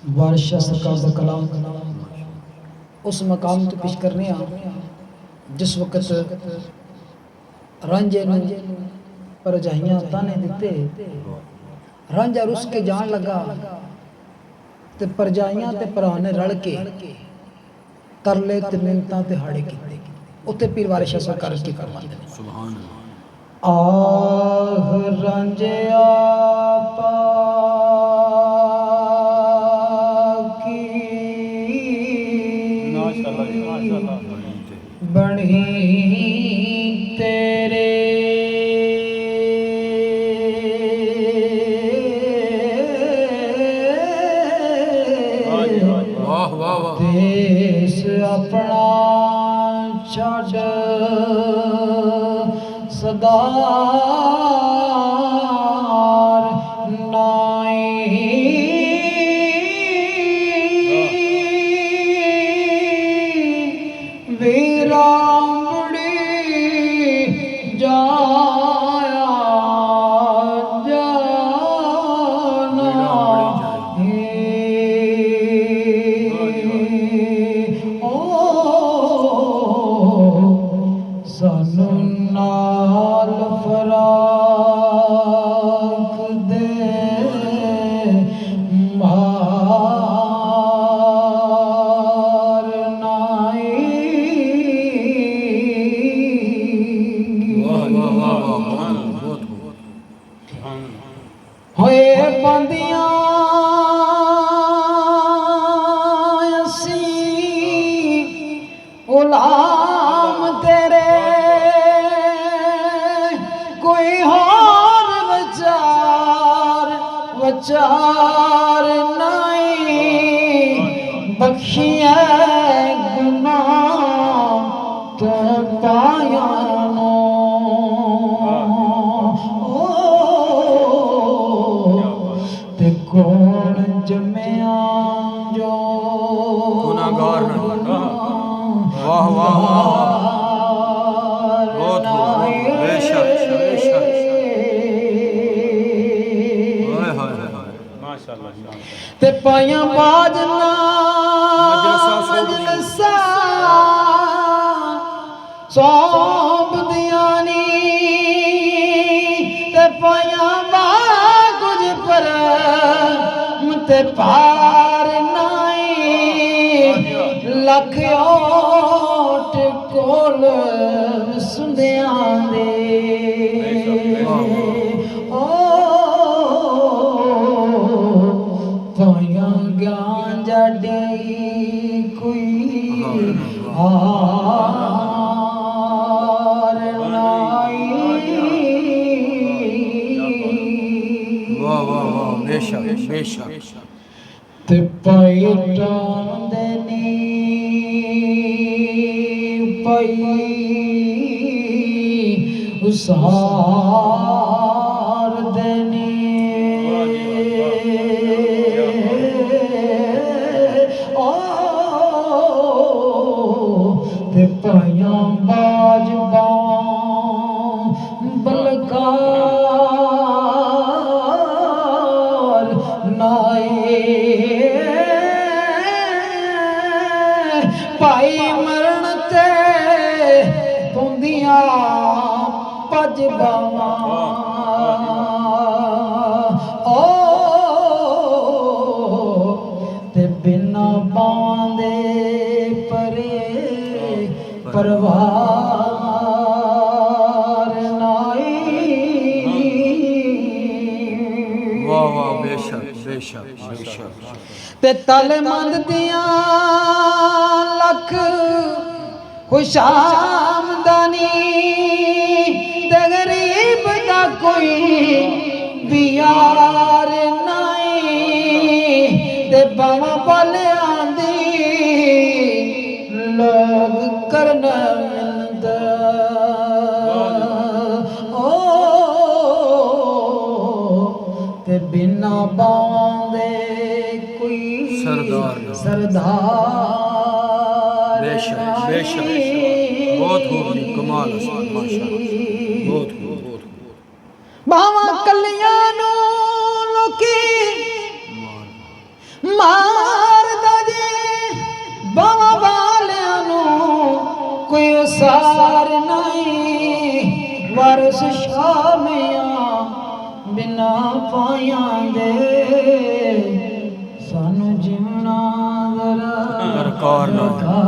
बादशाह सरकार का कलाम उस मकाम तो पेश करने जिस वक्त रांझे परजाइयां ताने दिते, रांझा रुस के जान लगा ते परजाइयां ते भरा ने रल के तरले ते मिन्नतां ते हाड़े कीते। उत्ते पीर वारिस शाह सरकार की फरमाते हैं, सुभान अल्लाह, आह रांझिया बड़ी तेरे देश अपना छड़ सदार नाई वीरांगड़ी जाया जाना सानू नाल फराक दे मार नाई। होए बंदियां असी गुलाम तेरे, कोई हार वचार नहीं, बख्शिया गुनाह तो पाया नो। ते कौन जमया जो गुनाहगार न, वाह वाह बहुत बेशक बेशक ते पाया बाजना मजलसा सौंप दियानी ते पाया बा कुछ पर ते पार नहीं, लख ओट कोल सुंदियां दे पाया ज्ञान जाडी कोई हार नहीं। वाह वाह वाह बेशक बेशक ते पाई टांदे नी पाई उसार देनी ते पाया बाज बलकार नाए भाई मरण ते पुंदियां पज बावा ओ ते बिना बांदे परे परवार नाई। वाह वाह बेशक बेशक बेशक ते तल मंद दियां लख खुशामदानी ते गरीब दा कोई बियार नहीं, ते बावा पाले आंदी लोग करना मिलदा ओ ते बिना बांदे कोई सरदार बेशक बेशक बहुत खूब कमाल माशाअल्लाह बहुत खूब बावा कलियां नू लोकी मां सार नहीं वारस शामियां बिना पायां दे सानू जीवना जरा